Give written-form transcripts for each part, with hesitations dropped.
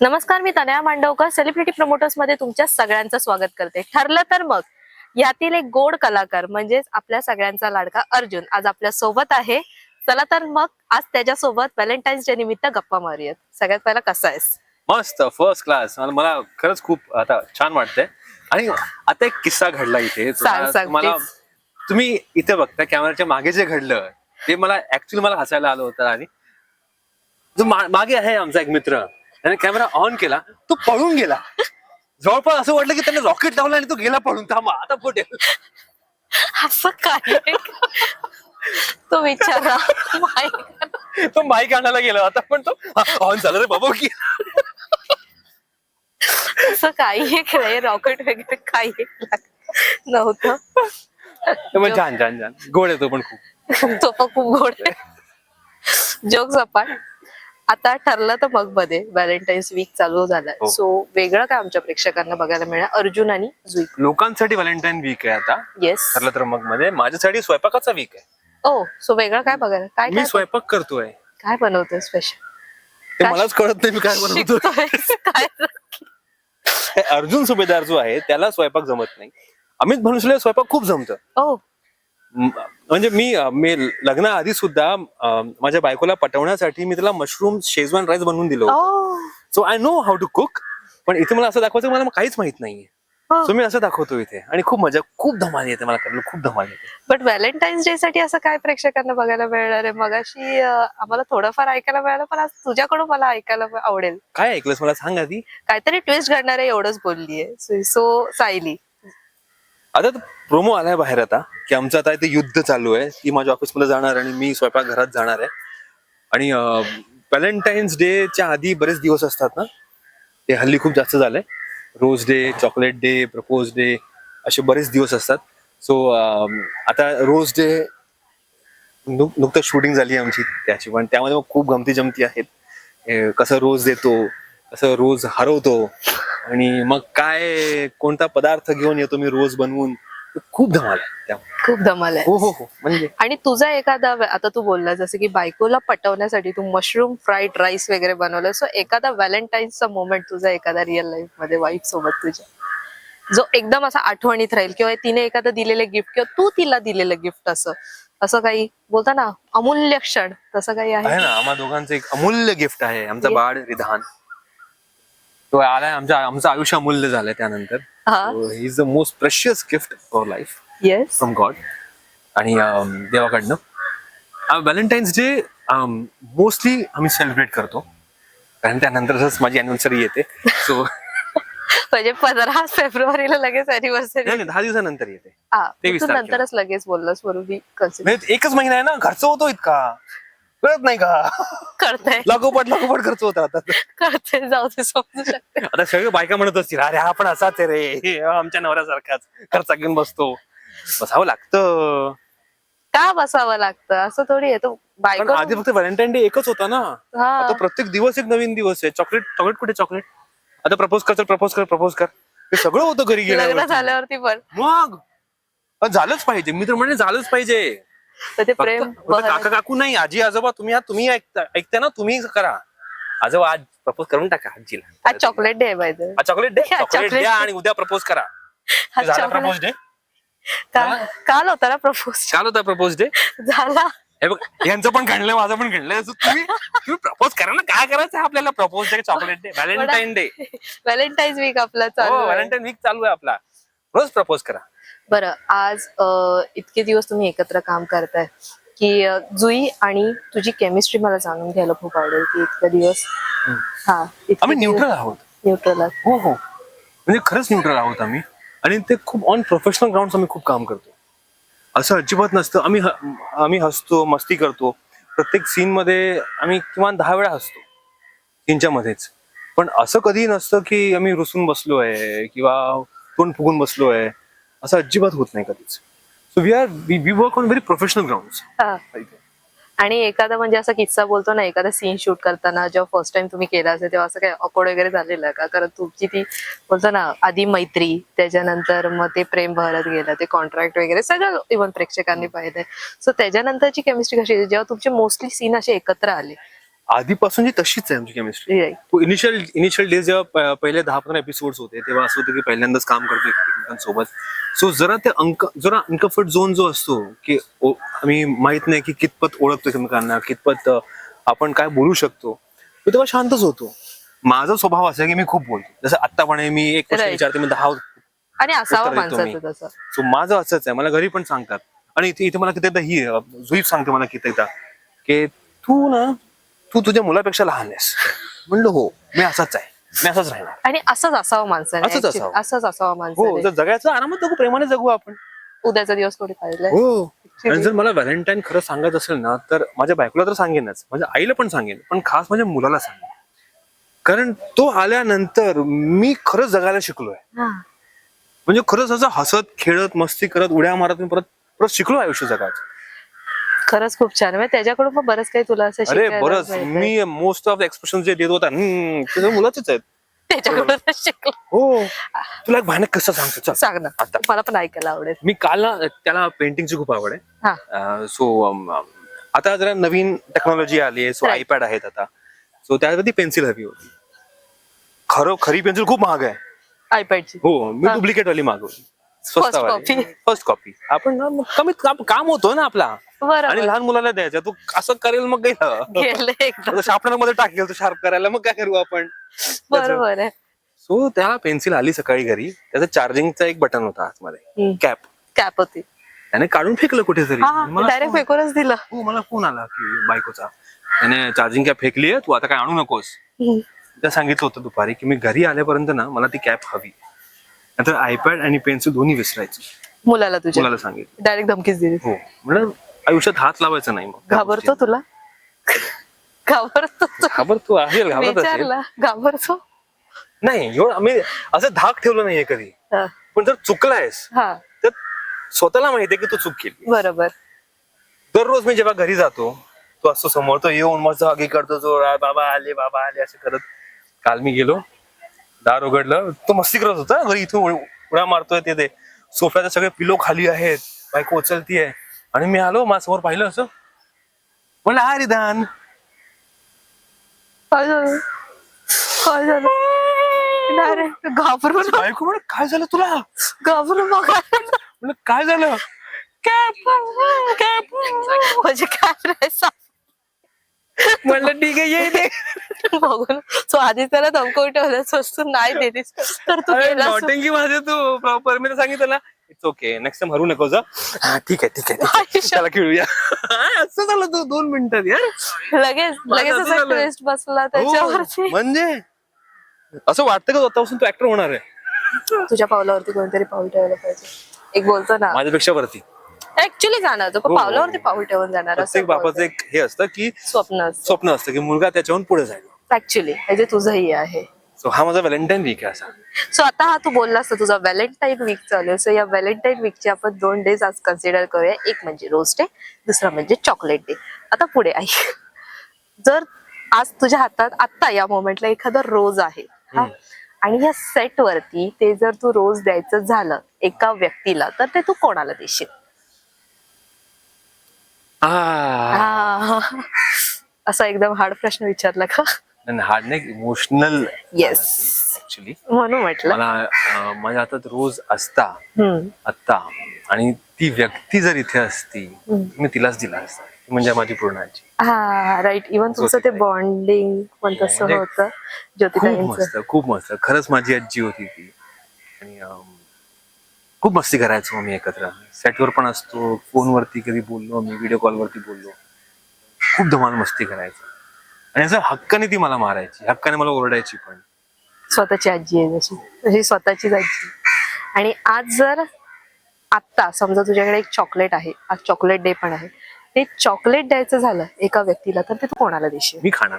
नमस्कार, मी Tanaya Mandavkar celebrity promoters मध्ये तुमच्या सगळ्यांचं स्वागत करते. ठरलं तर मग यातील एक गोड कलाकार म्हणजेच आपल्या सगळ्यांचा लाडका अर्जुन आज आपल्या सोबत आहे. चला तर मग आज त्याच्यासोबत व्हॅलेंटाईन्स डे निमित्त गप्पा मारूयात. सगळ्यात पहिला कसा आहेस? मस्त, फर्स्ट क्लास. मला खरंच खूप आता छान वाटतंय. आणि आता एक किस्सा घडला इथे. सांग, मला please. तुम्ही इथे बघता कॅमेराच्या मागे जे घडलं ते मला ऍक्च्युली मला हसायला आलं होतं. आणि जो मागे आहे आमचा एक मित्र, त्याने कॅमेरा ऑन केला, तो पळून गेला. जवळपास असं वाटलं की त्याने रॉकेट लावला आणि तो गेला पळून. थांबा आता फुटेल. असं काय? तो विचारा तो माईक आणायला गेला होता पण तो ऑन झाला रे बाबा की. असं काही खेळ रॉकेट वगैरे काही नव्हतं. मग छान छान छान गोड आहे तो पण खूप. तो पण खूप गोड आहे. जोक सपाट. आता ठरलं तर मग मध्ये व्हॅलेंटाईन्स वीक चालू झालाय. हो. सो वेगळं काय आमच्या प्रेक्षकांना बघायला मिळणार? अर्जुन आणि जुई. लोकांसाठी व्हॅलेंटाईन वीक आहे आता. येस. ठरलं तर मग मध्ये माझ्यासाठी स्वयंपाकाचा वीक आहे. ओ सो वेगळं काय बघायला? काय मी काय स्वयंपाक करतोय. काय बनवतोय स्पेशल? ते मलाच कळत नाही मी काय बनवतोय. काय? हे अर्जुन सुभेदार जो आहे त्याला स्वयंपाक जमत नाही. अमित भन्सले स्वयंपाक खूप जमतं. ओ म्हणजे मी लग्नाआधी सुद्धा माझ्या बायकोला पटवण्यासाठी मी त्याला मशरूम शेजवान राईस बनवून दिलं होतं. Oh so I know how to cook. पण इथे मला असं दाखवायचं मला काहीच माहित नाहीये. सो मी असं दाखवतो इथे आणि खूप मजा, खूप धमाल येते मला करायला, खूप धमाल येते. बट व्हॅलेंटाईन्स डे साठी असं काय प्रेक्षकांना बघायला मिळणार आहे? मगाशी आम्हाला थोडंफार ऐकायला मिळालं, पण आज तुझ्याकडून मला ऐकायला आवडेल. काय ऐकलंस मला सांग आधी. काहीतरी ट्विस्ट घडणार आहे एवढंच बोललीये. सो सायली आता प्रोमो आलाय बाहेर आता की आमचं आता इथे युद्ध चालू आहे. ती माझ्या ऑफिसमध्ये जाणार आणि मी स्वयंपाक घरात जाणार आहे. आणि व्हॅलेंटाईन्स डेच्या आधी बरेच दिवस असतात ना, ते हल्ली खूप जास्त झालंय. Rose day, chocolate day, propose day असे बरेच दिवस असतात. सो आता रोज डे नुकतं शूटिंग झाली आमची त्याची, पण त्यामध्ये मग खूप गमती जमती आहेत. कसं रोज देतो, कसं रोज हरवतो आणि मग काय कोणता पदार्थ घेऊन येतो मी रोज बनवून. खूप धमाल आहे त्यामुळे. खूप धमाल आहे. हो हो हो. म्हणजे आणि तुझा एखादा आता तू बोलला जसं की बायकोला पटवण्यासाठी तू मशरूम फ्राईड राईस वगैरे बनवलं. सो एखादा व्हॅलेंटाईन्सचा मोमेंट तुझा एखादा रिअल लाईफ मध्ये वाईफ सोबत तुझ्या जो एकदम असा आठवणीत राहील, किंवा तिने एखादं दिलेलं गिफ्ट किंवा तू तिला दिलेलं गिफ्ट, असं असं काही बोलता ना अमूल्य क्षण, तसं काही आहे आहे? ना, आम्हा दोघांचं एक अमूल्य गिफ्ट आहे. आमचा Yes. बाळ रिधान तो आलाय. आमचं आयुष्य अमूल्य झालंय त्यानंतर. हा. He is the most precious gift for life yes. From God. आणि देवाकडनं व्हॅलेंटाईन्स डे मोस्टली आम्ही सेलिब्रेट करतो, कारण त्यानंतरच माझी अॅनिव्हर्सरी येते. सो म्हणजे 15 फेब्रुवारीला लगेच अॅनिव्हर्सरी. नाही 10 दिवसानंतर येते. तू 23 तारखेला. नंतरच लगेच बोललास बरोबर. म्हणजे एकच महिना आहे ना, खर्च होतो इतका, कळत नाही का? करताय लागोपाठ खर्च होता आता. करते, जाऊ दे, समजू शकते. आता सगळे बायका म्हणत असतील, अरे हा पण असाच आहे रे, आमच्या नवऱ्यासारखाच खर्चा घेऊन बसतो. बसावं लागतं. का बसावं लागतं? असं थोडी आहे. तो पण बायको. आधी फक्त व्हॅलेंटाईन डे एकच होता ना. हा. आता प्रत्येक दिवस एक नवीन दिवस आहे. चॉकलेट कुठे चॉकलेट? आता प्रपोज कर. हे सगळं होतं घरी लग्न गेल्यावर. झाल्यावरती पण मग झालंच पाहिजे. मी तर म्हणजे झालंच पाहिजे. तर ते प्रेम फक्त काका काकू नाही, आजी आजोबा तुम्ही ऐकता ना, तुम्ही करा. आजोबा आज प्रपोज करून टाका आजीला. आज चॉकलेट डे आहे पाहिजे. चॉकलेट डे, हा, चॉकलेट chocolate द्या day. आणि उद्या प्रपोज करा. आज झाला chocolate- प्रपोज डे. काल होता ना प्रपोज. काल होता प्रपोज डे. झाला. हे बघ, यांचं पण घडलंय, माझं पण घडलंय. तुम्ही प्रपोज करा ना. काय करायचं आहे आपल्याला? Propose day, chocolate day, Valentine day. Valentine's week आपला चालू आहे. व्हॅलेंटाईन वीक चालू आहे आपला. रोज प्रपोज करा. बरं, आज इतके दिवस तुम्ही एकत्र काम करताय की जुई आणि तुझी केमिस्ट्री मला जाणून घ्यायला खूप आवडेल की इतके दिवस. आम्ही न्यूट्रल आहोत. न्यूट्रल. हो हो, म्हणजे खरंच न्यूट्रल आहोत आम्ही. आणि ते खूप ऑन प्रोफेशनल ग्राउंड आम्ही खूप काम करतो. असं अजिबात नसतं. आम्ही हसतो, मस्ती करतो. प्रत्येक सीन मध्ये आम्ही किमान 10 वेळा हसतो सीनच्या मध्येच. पण असं कधी नसतं की आम्ही रुसून बसलोय किंवा तोंड फुगून बसलोय. असं अजिबात होत नाही कधीच. So we work on very professional ground. आणि एखादा म्हणजे असा किस्सा बोलतो ना, एखादा सीन शूट करताना जेव्हा फर्स्ट टाइम तुम्ही केला असेल तेव्हा असं काही ऑकवर्ड वगैरे झालेलं का? कारण तुमची ती बोलतो ना आधी मैत्री, त्याच्यानंतर मग ते प्रेम बहरत गेलं, ते कॉन्ट्रॅक्ट वगैरे सगळं इव्हन प्रेक्षकांनी पाहिलंय. सो त्याच्यानंतरची केमिस्ट्री कशी, जेव्हा तुमचे मोस्टली सीन असे एकत्र आले आधीपासून जी तशीच आहे आमची केमिस्ट्री. राईट. इनिशियल डेज जेव्हा पहिले 10-15 एपिसोड्स होते तेव्हा असं होतं की पहिल्यांदाच काम करतो एकमेकांसोबत. सो जरा ते जरा अनकम्फर्ट झोन जो असतो की आम्ही माहित नाही की कितपत ओळखतो एकमेकांना, कितपत आपण काय बोलू शकतो, तो तेव्हा शांतच होतो. माझा स्वभाव असा आहे की मी खूप बोलतो. जसं आत्तापणे मी एक प्रश्न Right. विचारते मी 10 आणि असावं उत्तर देतो मी. माणसाचं तसं. सो माझं असंच आहे. मला घरी पण सांगतात आणि इथे मला किती जुईफ सांगते मला किती की तू तुझ्या मुलापेक्षा लहान आहेस. म्हणलं हो, मी असाच आहे, मी असाच राहणार. आणि असंच असावं माणसाने. असंच actually. असावं. असंच असावं हो, माणसाने. जर जगायचं आरामात जगू, प्रेमाने जगू आपण. उद्याचा दिवस थोडी पाहिजे. हो. आणि जर मला व्हॅलेंटाईन खरं सांगायचं असेल ना तर माझ्या बायकोला तर सांगेनच, माझ्या आईला पण सांगेन, पण खास माझ्या मुलाला सांगेन. कारण तो आल्यानंतर मी खरंच जगायला शिकलोय. म्हणजे खरंच असं हसत खेळत मस्ती करत उड्या मारत मी परत शिकलो आयुष्य जगायचं. खरंच खूप छान. म्हणजे त्याच्याकडून पण बरंच काही तुला असं अरे शिकायला बरंच मिळतंय. मी मोस्ट ऑफ एक्सप्रेशन जे देत होता ते मुलाचेच आहेत. त्याच्याकडून शिकलो. हो. तुला एक भयानक कसं सांगतो चल. सांग ना, आता मला पण ऐकायला आवडेल. मी काल ना त्याला पेंटिंगची खूप आवड आहे. हा. सो आता जरा नवीन टेक्नॉलॉजी आली आहे. So Right. आयपॅड आहेत आता. सो त्यासाठी पेन्सिल हवी होती. खरी पेन्सिल खूप महाग आहे. आयपॅडची. हो मी हा. डुप्लिकेट वाली मागवली. copy. First copy. आपण ना मग कमीत काम होतो ना आपला. आणि बरोबर. लहान मुलाला द्यायचा तू असं करेल मग गेलं. गेले एकदम. शार्पनर मध्ये टाकेल तो शार्प करायला मग काय करू आपण. बरोबर आहे. सो त्या पेन्सिल आली सकाळी घरी. त्याचं चार्जिंगचा एक बटन होता आतमध्ये कॅप. कॅप होती. त्याने काढून फेकलं कुठेतरी. डायरेक्ट फेकूनच दिलं. हो मला फोन आला की बायकोचा त्याने चार्जिंग कॅप फेकली आहे, तू आता काय आणू नकोस. त्या सांगितलं होतं दुपारी की मी घरी आल्यापर्यंत ना मला ती कॅप हवी. नंतर आयपॅड आणि पेन्सिल दोन्ही विसरायचं. मुलाला तुझ्या मुलाला सांगितलं. डायरेक्ट धमकीच दिली. हो म्हणजे आयुष्यात हात लावायचा नाही मग. घाबरतो तुला? घाबरतो तू? घाबरतो आहे घाबरत असेल. विचारला घाबरतो? नाही एवढं आम्ही असं धाक ठेवलं नाहीये कधी. हा. पण जर चुकलायस हा. तर स्वतःला माहितीये की तू चूक केली. बरोबर. दररोज मी जेव्हा घरी जातो तो असतो समोर, तो येऊन मस्त हगी करतो, जो बाबा आले असं करत. काल मी गेलो दार उघडलं, तो मस्ती करत होता घरी, इथून उड्या मारतोय. ते सोफ्याचे सगळे पिलो खाली आहेत, बायको उचलतीये आणि मी आलो माझ्यासमोर पाहिलं असं म्हणलं हा रिधान काय झालं? काय झालं? डायरेक्ट घाबरून बायको म्हणे काय झालं तुला. घाबरून बघा. म्हणलं काय झालं. म्हणजे काय राहायचं म्हणलं ठीक आहे ये दे. बघून तो आधी त्याला धमकवून ठेवलाच वस्तू नाही देतीस तर तू गेलास. नॉटिंगी माझे तू प्रॉपर मी तर सांगितलं ना इट्स ओके नेक्स्ट टाइम हरू नको जा. ठीक आहे त्याला खेळूया. असं झालं तू 2 मिनिटात यार. लगेच असं असा झालं. ट्विस्ट बसला हो, त्याच्यावरती. म्हणजे असं वाटतं का स्वतःपासून तू ऍक्टर होणार आहे. तुझ्या पावलावरती कोणतरी पाऊल ठेवायला पाहिजे. एक बोलतो ना माझ्यापेक्षा वरती ऍक्च्युली जाणार तो हो. पावलावरती पाऊल ठेवून जाणार असं प्रत्येक बापाचं एक हे असतं की स्वप्न असतं की मुलगा त्याच्याहून पुढे जाईल. ऍक्च्युली म्हणजे तुझंही आहे. सो हा माझा व्हॅलेंटाईन वीक आहे असा. सो आता हा तू बोललास तर तुझा व्हॅलेंटाईन वीक चालू आहे. सो या व्हॅलेंटाईन वीकचे आपण 2 डेज आज कन्सिडर करूया. एक म्हणजे रोज डे, दुसरा म्हणजे चॉकलेट डे. आता पुढे ऐक, जर आज तुझ्या हातात आत्ता या मोमेंटला एखादा रोज आहे हा, आणि या सेट वरती ते जर तू रोज द्यायचं झालं एका व्यक्तीला तर ते तू कोणाला देशील? असा एकदम हार्ड प्रश्न विचारला का? हार्ड नाही इमोशनल. येस ऍक्च्युली म्हणून म्हटलं. मला माझ्या हातात रोज असता हम्म. आत्ता आणि ती व्यक्ती जर इथे असती मी तिलाच दिला असता. ती म्हणजे माझी पूर्ण आजी. हा राईट. इव्हन तुमचं ते बॉन्डिंग पण तसं म्हणजे होतं खूप ज्योतिताईंचं. खूप मस्त खरंच माझी आजी होती ती. आणि खूप मस्ती करायचो आम्ही एकत्र. सेटवर पण असतो, फोनवरती कधी बोललो मी, व्हिडिओ कॉलवरती बोललो, खूप धमाल मस्ती करायचो. आणि असं हक्काने ती मला मारायची, हक्काने मला ओरडायची पण. स्वतःची आजी आहे जशी स्वतःचीच आजी. आणि आज जर आत्ता समजा तुझ्याकडे एक चॉकलेट आहे, आज चॉकलेट डे पण आहे, ते चॉकलेट द्यायचं झालं एका व्यक्तीला तर ते तू कोणाला देशील? मी खाणार.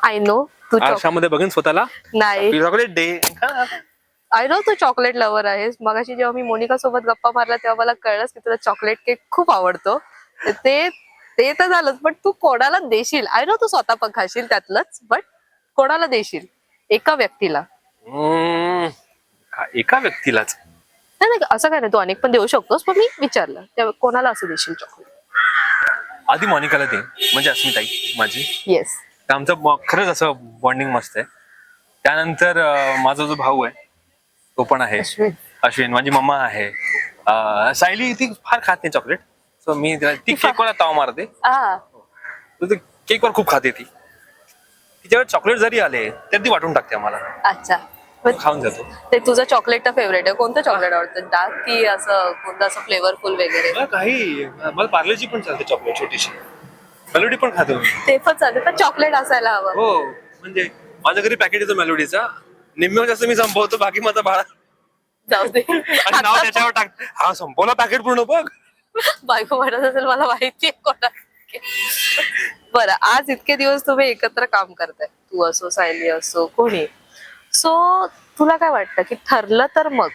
आय नो तू आरशामध्ये बघेन स्वतःला नाही, चॉकलेट डे. आय नो तू चॉकलेट लवर आहेस. मगाशी जेव्हा मी मोनिका सोबत गप्पा मारला तेव्हा मला कळलंच की तुला चॉकलेट केक खूप आवडतो. ते तर झालंच, पण तू कोणाला देशील? आय नो तू स्वतः पण खाशील त्यातलंच, बट कोणाला देशील एका व्यक्तीला? एका व्यक्तीलाच नाही असं काय नाही, तू अनेक पण देऊ शकतोस, पण मी विचारलं त्या कोणाला असं देशील चॉकलेट? आधी मोनिकाला दे, म्हणजे अस्मिताई माझी. येस. तर आमचं खरंच असं बॉन्डिंग मस्त आहे. त्यानंतर माझा जो भाऊ आहे तो पण आहे, अश्विन. अश्विन. माझी मम्मा आहे. सायली ती फार खात नाही चॉकलेट, सो मी ती केकवाला ताव मारते. आ, तर ती केकवर खूप खाते. तिच्यावर चॉकलेट जरी आले तर ती वाटून टाकते आम्हाला, अच्छा. पण खाऊन जातो. ते तुझं चॉकलेट फेवरेट आहे. कोणतं चॉकलेट आवडतं, डार्क की असं कोणतं असं फ्लेवरफुल वगैरे? मला काही, मला पार्लेची पण चालते चॉकलेट, छोटीशी मेलोडी पण खातो मी. ते पण चालते, पण चॉकलेट असायला हवं. हो, म्हणजे माझ्या घरी पॅकेट येतो मेलोडीचा, निम्म्यावर जास्त मी संपवतो, बाकी माझा बाळा जाऊ दे. आणि नाव त्याच्यावर टाक. हा संपवला पॅकेट पूर्ण बघ. बायको म्हणत असेल मला माहितीये कोणा. बरं, आज इतके दिवस तुम्ही एकत्र काम करताय, तू असो सायली असो कोणी, सो तुला काय वाटतं की ठरलं तर मग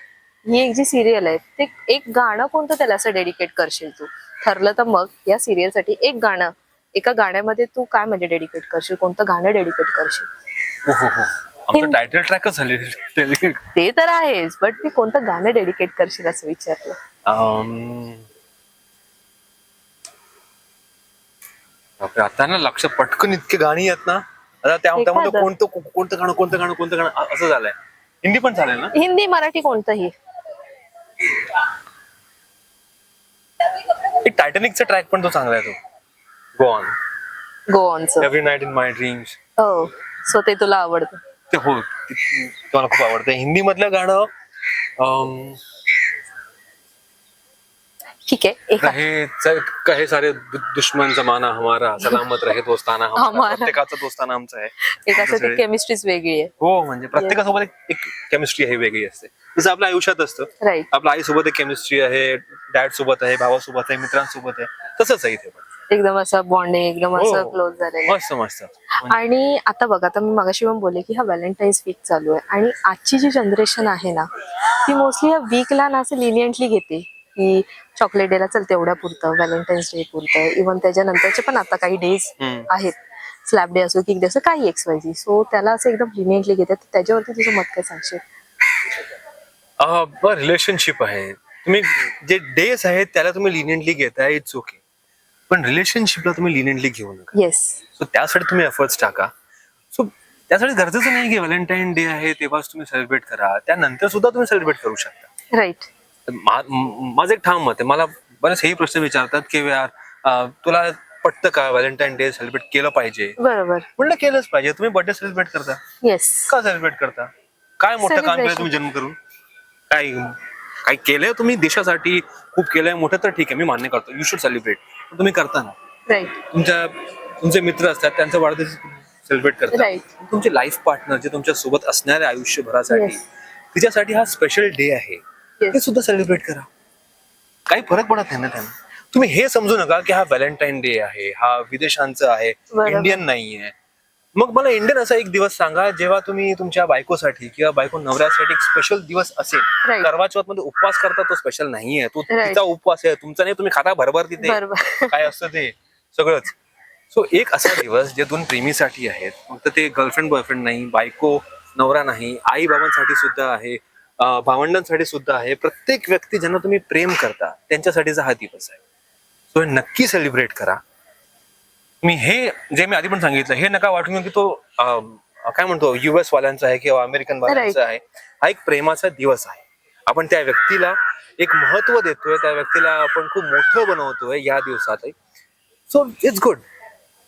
ही एक जी सिरियल आहे ते एक गाणं कोणतं त्याला असं डेडिकेट करशील तू? ठरलं तर मग या सिरियल साठी एक गाणं, एका गाण्यामध्ये तू काय म्हणजे डेडिकेट करशील, कोणतं गाणं डेडिकेट करशील? हो हो हो, आमचं टायटल ट्रॅकच झाले. ते तर आहेच, बट मी कोणतं गाणं डेडिकेट करशील असं विचारलं. आता ना लक्ष पटकन इतके गाणी आहेत ना, आता त्यामध्ये एखादं. कोणतं गाणं असं झालंय. हिंदी पण चालेल ना? हिंदी मराठी कोणतंही. एक टायटॅनिकचा ट्रॅक पण तो चांगला आहे, तो गो ऑन. गो ऑनचं. Every night in my dreams. हो, सो ते तुला आवडतं. ते हो, ते मला खूप आवडतं. हिंदी मधलं गाणं ठीक आहे. कहे सारे दुश्मन जमाना हमारा, सलामत रहे दोस्ताना हमारा. हमारा. प्रत्येकाचा दोस्ताना आमचा आहे. एक असं ती केमिस्ट्रीच वेगळी आहे. हो, म्हणजे प्रत्येकासोबत एक केमिस्ट्री आहे, वेगळी असते. जसं आपल्या आयुष्यात असतं, राईट. आपल्या आईसोबत एक केमिस्ट्री आहे, डॅड सोबत आहे, भावासोबत आहे, मित्रांसोबत आहे, तसंच आहे इथे पण. एकदम असं बॉन्डिंग, एकदम असं क्लोज झालेलं. मस्त मस्त. आणि आता बघ, आता मी मगाशी पण बोलले की हा व्हॅलेंटाईन्स वीक चालू आहे आणि आजची जी जनरेशन आहे ना, ती मोस्टली या वीकला ना असं लिनियंटली घेते की चॉकलेट डेला चल तेवढ्या पुरतं, व्हॅलेंटाईन्स डे पुरतं, इव्हन त्याच्यानंतरचे पण आता काही डेज आहेत, स्लॅब डे असो, किक डे असो, काही XYZ, सो त्याला असं एकदम लिनियंटली घेतात. त्याच्यावरती तुझं मत काय सांगशील? रिलेशनशिप आहे, तुम्ही जे डेज आहेत त्याला तुम्ही लिनियंटली घेताय, इट्स ओके, पण रिलेशनशिपला तुम्ही लिनियंटली घेऊ नका. येस. सो त्यासाठी तुम्ही एफर्ट्स टाका. सो त्यासाठी गरजेचं नाही की व्हॅलेंटाईन डे आहे तेव्हाच तुम्ही सेलिब्रेट करा, त्यानंतर सुद्धा तुम्ही सेलिब्रेट करू शकता. राईट. माझं एक ठाम मत आहे. मला बरेच हे प्रश्न विचारतात की यार तुला पटतं का व्हॅलेंटाईन डे सेलिब्रेट केलं पाहिजे? बरोबर. म्हणलं केलंच पाहिजे. तुम्ही बर्थडे सेलिब्रेट करता, येस. का सेलिब्रेट करता? काय मोठं काम केलं तुम्ही जन्म करून? काय काय केलंय तुम्ही देशासाठी, खूप केलंय मोठं, तर ठीक आहे, मी मान्य करतो, यू शुड सेलिब्रेट. पण तुम्ही करता ना, राईट. तुमचे मित्र असतात त्यांचा वाढदिवस सेलिब्रेट करता. राईट. तुमचे लाईफ पार्टनर जे तुमच्या सोबत असणारे आयुष्यभरासाठी, तिच्यासाठी हा स्पेशल डे आहे, ते सुद्धा सेलिब्रेट करा. काही फरक पडत नाही ना त्यांना. तुम्ही हे समजू नका की हा व्हॅलेंटाईन डे आहे, हा विदेशांचा आहे, इंडियन नाहीये. मग मला इंडियन असा एक दिवस सांगा जेव्हा तुम्ही तुमच्या बायकोसाठी किंवा बायको नवऱ्यासाठी एक स्पेशल दिवस असेल. Right. करवा चौथ मध्ये उपवास करता, तो स्पेशल नाहीये, तो Right. तिचा उपवास आहे, तुमचा नाही. तुम्ही खाता भरभर तिथे, बरोबर. काय असतं ते सगळंच. सो एक असा दिवस जे दोन प्रेमीसाठी आहेत, फक्त ते गर्लफ्रेंड बॉयफ्रेंड नाही, बायको नवरा नाही, आई बाबांसाठी सुद्धा आहे, भावंडांसाठी सुद्धा आहे. प्रत्येक व्यक्ती ज्यांना तुम्ही प्रेम करता त्यांच्यासाठीचा हा दिवस आहे. सो हे नक्की सेलिब्रेट करा. मी हे जे मी आधी पण सांगितलं, हे नका वाटून की तो काय म्हणतो US वाल्यांचा आहे किंवा अमेरिकन वाल्यांचा आहे. हा एक प्रेमाचा दिवस आहे. आपण त्या व्यक्तीला एक महत्व देतोय, त्या व्यक्तीला आपण खूप मोठं बनवतोय या दिवसात. So it's good.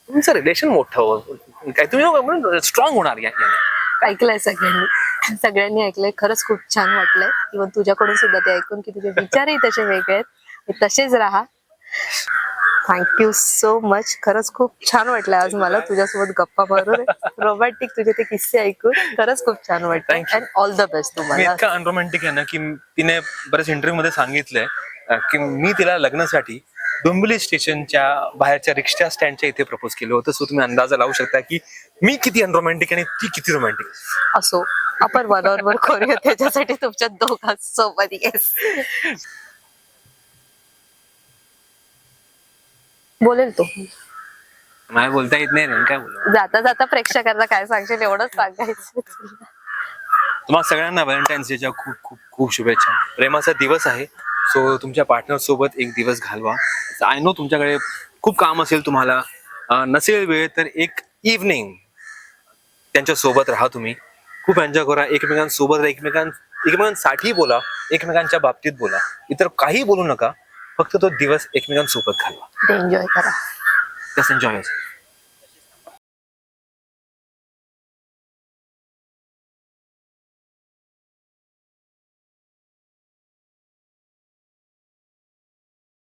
तुमचं रिलेशन मोठं काय तुम्ही स्ट्रॉंग होणार याने. ऐकलंय सगळ्यांनी, सगळ्यांनी ऐकलंय. खरंच खूप छान वाटलंय, इव्हन तुझ्याकडून सुद्धा ते ऐकून की तुझे विचारही तसे वेगळे आहेत. तसेच राहा. Thank you so much. खरंच खूप छान वाटलं आज मला तुझ्यासोबत गप्पा मारून, रोमॅन्टिक तुझे ते किस्से ऐकून खरंच खूप छान वाटतं. अँड ऑल द बेस्ट मी तुम्हाला. इतका अनरोमॅन्टिक आहे ना की तिने बरेच इंटरव्ह्यू मध्ये सांगितलंय की मी तिला लग्नासाठी डोंबिवली स्टेशनच्या बाहेरच्या रिक्षा स्टँडच्या इथे प्रपोज केलं होतं. सो तुम्ही अंदाजा लावू शकता की मी किती अनरोमॅन्टिक आणि ती किती रोमॅन्टिक. असो, आपण वर करूया त्याच्यासाठी तुमच्या दोघांसोबत. येस, बोलेल तो. नाही बोलता येत नाही रे, काय बोलू. जाता जाता प्रेक्षकांना काय सांगशील एवढंच सांगायचं. तुम्हाला सगळ्यांना व्हॅलेंटाईन्स डेच्या खूप खूप खूप शुभेच्छा. प्रेमाचा दिवस आहे, सो तुमच्या पार्टनर सोबत एक दिवस घालवा. आय नो तुमच्याकडे खूप काम असेल तुम्हाला, नसेल वेळ तर एक इव्हनिंग त्यांच्या सोबत राहा तुम्ही, खूप एन्जॉय करा एकमेकांसोबत, एकमेकांसाठी बोला, एकमेकांच्या बाबतीत बोला, इतर काही बोलू नका, फक्त तो दिवस एकमेकांसोबत घालवा. एन्जॉय करा. Just enjoy.